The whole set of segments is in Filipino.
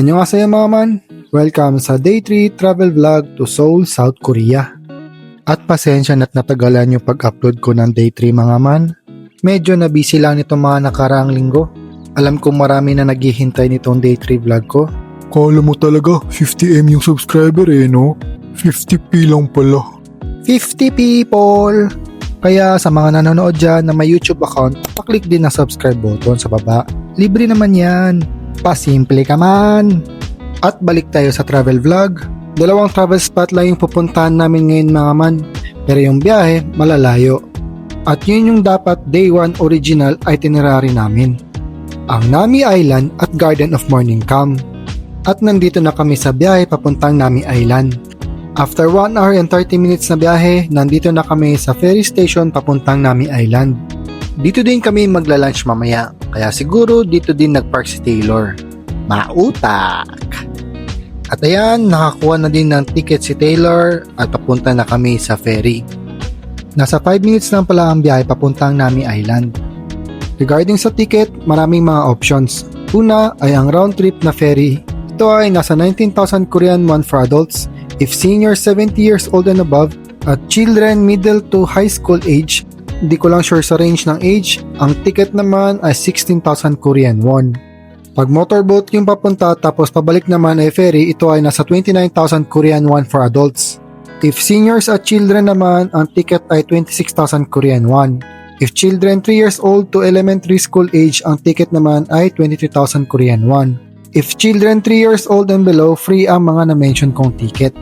Annyeonghaseyo mga man! Welcome sa Day 3 Travel Vlog to Seoul, South Korea. At pasensya na't natagalan yung pag-upload ko ng Day 3 mga man. Medyo na busy lang nitong mga nakaraang linggo. Alam kong marami na naghihintay nitong Day 3 vlog ko. Kala mo talaga 50M yung subscriber no? 50p lang pala. 50 people! Kaya sa mga nanonood dyan na may YouTube account, paklik din ang subscribe button sa baba. Libre naman yan. Pasimple ka man! At balik tayo sa travel vlog. Dalawang travel spot lang yung pupuntahan namin ngayon mga man. Pero yung biyahe, malalayo. At yun yung dapat day 1 original itinerary namin. Ang Nami Island at Garden of Morning Calm. At nandito na kami sa biyahe papuntang Nami Island. After 1 hour and 30 minutes na biyahe, nandito na kami sa ferry station papuntang Nami Island. Dito din kami magla-lunch mamaya, kaya siguro dito din nagpark si Taylor. Mautak! At ayan, nakakuha na din ng ticket si Taylor at papunta na kami sa ferry. Nasa 5 minutes lang pala ang biyahe papuntang Nami Island. Regarding sa ticket, maraming mga options. Una ay ang round trip na ferry. Ito ay nasa 19,000 Korean won for adults, if senior 70 years old and above, at children middle to high school age. Hindi ko lang sure sa range ng age. Ang ticket naman ay 16,000 Korean won. Pag motorboat yung papunta tapos pabalik naman ay ferry, ito ay nasa 29,000 Korean won for adults. If seniors at children naman, ang ticket ay 26,000 Korean won. If children 3 years old to elementary school age, ang ticket naman ay 23,000 Korean won. If children 3 years old and below, free ang mga na-mention kong ticket.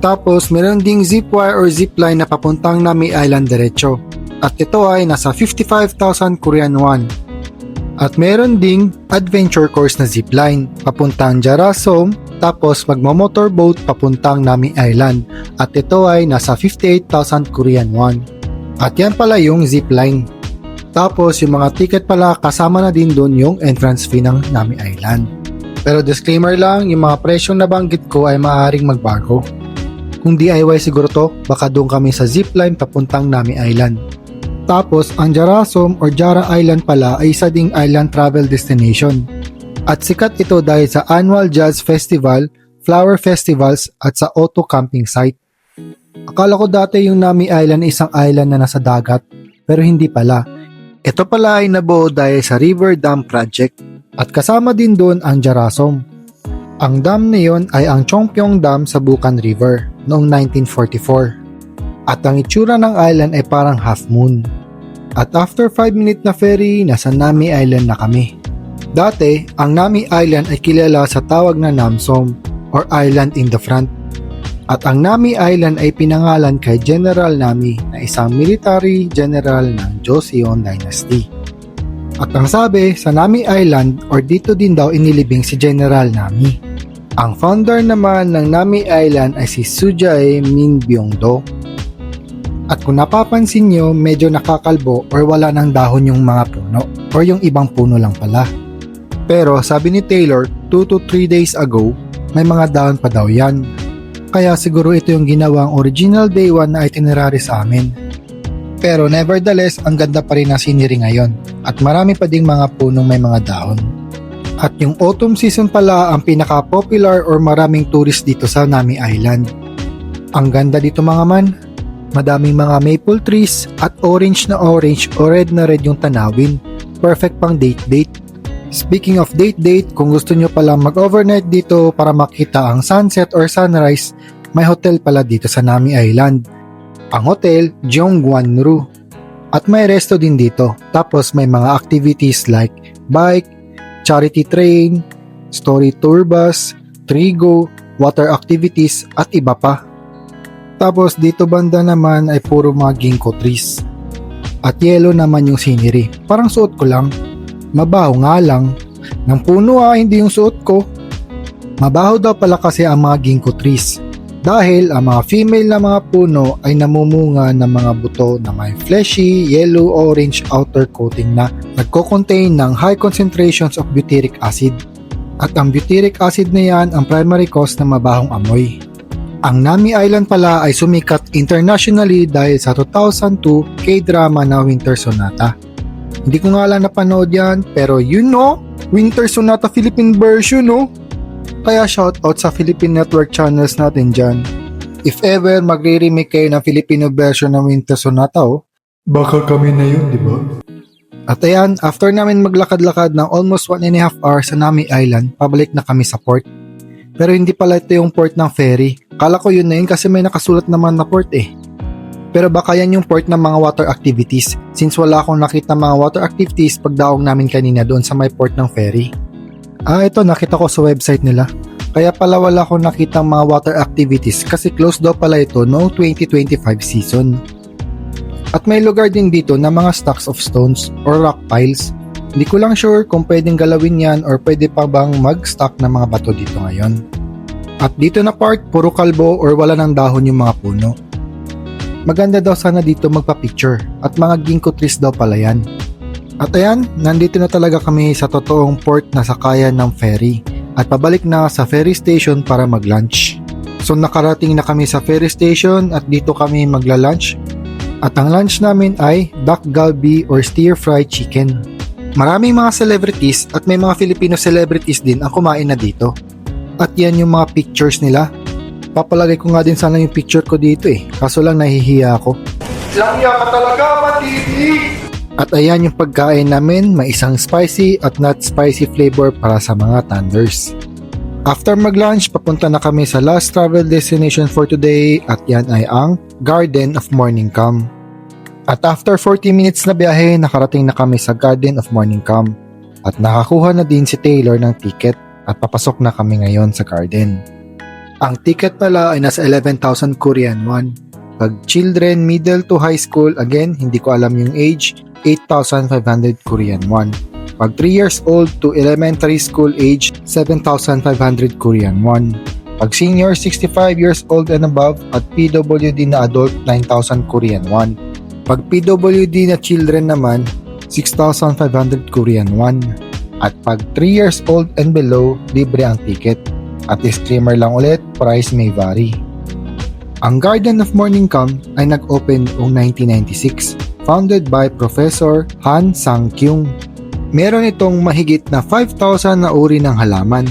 Tapos meron ding zipwire or zipline na papuntang Nami Island diretso. At ito ay nasa 55,000 Korean won. At meron ding adventure course na zipline papuntang Jarasom, tapos magmo-motorboat papuntang Nami Island. At ito ay nasa 58,000 Korean won. At yan pala yung zipline. Tapos yung mga ticket pala kasama na din doon yung entrance fee ng Nami Island. Pero disclaimer lang, yung mga presyong nabanggit ko ay maaaring magbago. Kung DIY siguro to, baka doon kami sa zipline papuntang Nami Island. Tapos, ang Jarasom or Jara Island pala ay isa ding island travel destination. At sikat ito dahil sa annual jazz festival, flower festivals at sa auto camping site. Akala ko dati yung Nami Island ay isang island na nasa dagat, pero hindi pala. Ito pala ay nabuo dahil sa River Dam Project at kasama din doon ang Jarasom. Ang dam na yon ay ang Chongpyong Dam sa Bukhan River noong 1944. At ang itsura ng island ay parang half moon. At after 5-minute na ferry, nasa Nami Island na kami. Dati, ang Nami Island ay kilala sa tawag na Namsom or Island in the Front. At ang Nami Island ay pinangalan kay General Nami na isang military general ng Joseon Dynasty. At ang sabi, sa Nami Island or dito din daw inilibing si General Nami. Ang founder naman ng Nami Island ay si Sujae Min Byung-do. At kung napapansin nyo, medyo nakakalbo or wala ng dahon yung mga puno or yung ibang puno lang pala. Pero sabi ni Taylor, 2 to 3 days ago, may mga dahon pa daw yan. Kaya siguro ito yung ginawang original day 1 na itinerary sa amin. Pero nevertheless, ang ganda pa rin ng scenery ngayon at marami pa ding mga punong may mga dahon. At yung autumn season pala ang pinaka-popular or maraming tourist dito sa Nami Island. Ang ganda dito mga man. Madaming mga maple trees at orange na orange o red na red yung tanawin. Perfect pang date. Speaking of date, kung gusto nyo pala mag-overnight dito para makita ang sunset or sunrise, may hotel pala dito sa Nami Island. Ang hotel, Jeongwanru. At may resto din dito. Tapos may mga activities like bike, charity train, story tour bus, trigo, water activities at iba pa. Tapos dito banda naman ay puro mga ginkgo trees. At yellow naman yung scenery. Parang suot ko lang. Mabaho nga lang. Ng puno hindi yung suot ko. Mabaho daw pala kasi ang mga ginkgo trees. Dahil ang mga female na mga puno ay namumunga ng mga buto na may fleshy, yellow-orange outer coating na nagko-contain ng high concentrations of butyric acid. At ang butyric acid na yan ang primary cause ng mabahong amoy. Ang Nami Island pala ay sumikat internationally dahil sa 2002 K-drama na Winter Sonata. Hindi ko nga lang napanood yan, pero Winter Sonata Philippine version, no? Kaya shoutout sa Philippine Network channels natin dyan. If ever magre-remake kayo ng Filipino version ng Winter Sonata, Baka kami na yun, di ba? At ayan, after namin maglakad-lakad ng almost 1.5 hours sa Nami Island, pabalik na kami sa port. Pero hindi pala ito yung port ng ferry. Kala ko yun na yun kasi may nakasulat naman na port eh. Pero baka yan yung port ng mga water activities since wala akong nakita mga water activities pagdaong namin kanina doon sa may port ng ferry. Ito nakita ko sa website nila. Kaya pala wala akong nakita mga water activities kasi closed daw pala ito noong 2025 season. At may lugar din dito na mga stacks of stones or rock piles. Hindi ko lang sure kung pwedeng galawin yan or pwede pa bang mag-stack ng mga bato dito ngayon. At dito na part, puro kalbo or wala ng dahon yung mga puno. Maganda daw sana dito magpa-picture at mga ginkgo trees daw pala yan. At ayan, nandito na talaga kami sa totoong port na sakayan ng ferry at pabalik na sa ferry station para mag-lunch. So nakarating na kami sa ferry station at dito kami magla-lunch. At ang lunch namin ay duck galbi or stir-fried chicken. Maraming mga celebrities at may mga Filipino celebrities din ang kumain na dito. At yan yung mga pictures nila. Papalagay ko nga din sana yung picture ko dito eh. Kaso lang nahihiya ako. Langya ka talaga, matiti! At ayan yung pagkain namin, may isang spicy at not spicy flavor para sa mga thunders. After mag-lunch, papunta na kami sa last travel destination for today at yan ay ang Garden of Morning Calm. At after 40 minutes na biyahe, nakarating na kami sa Garden of Morning Calm. At nakakuha na din si Taylor ng ticket at papasok na kami ngayon sa garden. Ang ticket pala ay nasa 11,000 Korean won. Pag children, middle to high school, again, hindi ko alam yung age, 8,500 Korean won. Pag 3 years old to elementary school age, 7,500 Korean won. Pag senior, 65 years old and above at PWD na adult, 9,000 Korean won. Pag PWD na children naman, 6,500 Korean won. At pag 3 years old and below, libre ang ticket. At streamer lang ulit, price may vary. Ang Garden of Morning Calm ay nag-open noong 1996, founded by Professor Han Sang-kyung. Meron itong mahigit na 5,000 na uri ng halaman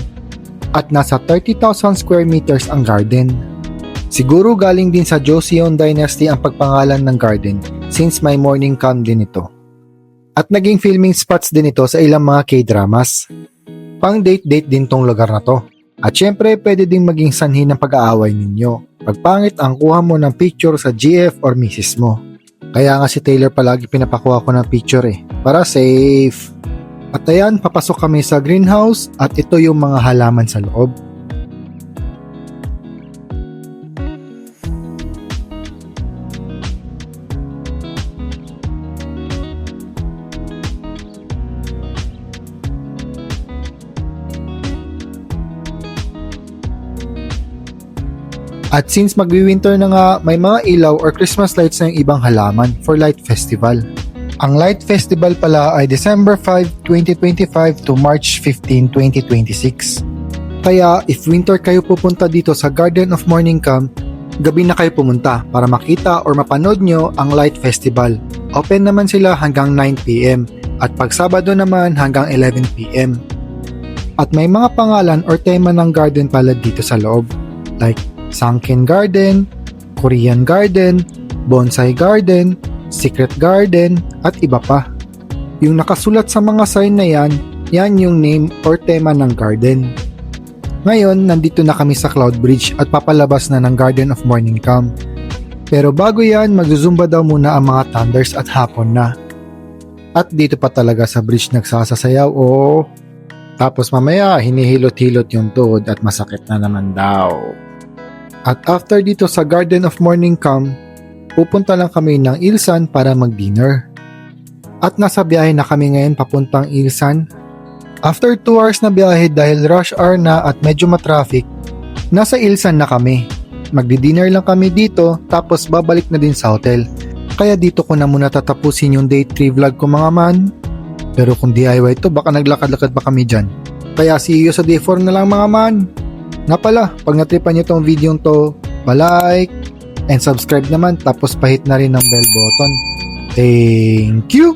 at nasa 30,000 square meters ang garden. Siguro galing din sa Joseon Dynasty ang pagpangalan ng garden since may morning calm din ito. At naging filming spots din ito sa ilang mga K-dramas. Pang date-date din tong lugar na to. At syempre pwede din maging sanhi ng pag-aaway ninyo. Pagpangit ang kuha mo ng picture sa GF or misis mo. Kaya nga si Taylor palagi pinapakuha ko ng picture eh, para safe. At ayan, papasok kami sa greenhouse at ito yung mga halaman sa loob. At since magwi-winter na nga, may mga ilaw or Christmas lights na yung ibang halaman for Light Festival. Ang Light Festival pala ay December 5, 2025 to March 15, 2026. Kaya if winter kayo pupunta dito sa Garden of Morning Calm, gabi na kayo pumunta para makita or mapanood nyo ang Light Festival. Open naman sila hanggang 9 PM at pag Sabado naman hanggang 11 PM. At may mga pangalan or tema ng garden pala dito sa loob, like Sunken Garden, Korean Garden, Bonsai Garden, Secret Garden, at iba pa. Yung nakasulat sa mga sign na yan, yan yung name or tema ng garden. Ngayon, nandito na kami sa Cloud Bridge at papalabas na ng Garden of Morning Calm. Pero bago yan, mag-zumba daw muna ang mga thunders at hapon na. At dito pa talaga sa bridge nagsasasayaw, oh. Tapos mamaya, hinihilot-hilot yung tuhod at masakit na naman daw. At after dito sa Garden of Morning Calm, pupunta lang kami ng Ilsan para mag-dinner. At nasa biyahe na kami ngayon papuntang Ilsan. After 2 hours na biyahe dahil rush hour na at medyo matraffic, nasa Ilsan na kami. Magdi-dinner lang kami dito tapos babalik na din sa hotel. Kaya dito ko na muna tatapusin yung day 3 vlog ko mga man. Pero kung DIY to baka naglakad-lakad pa kami dyan. Kaya see you sa day 4 na lang mga man. Nga pala, pag natripan nyo tong video to, pa-like and subscribe naman tapos pahit na rin ng bell button. Thank you!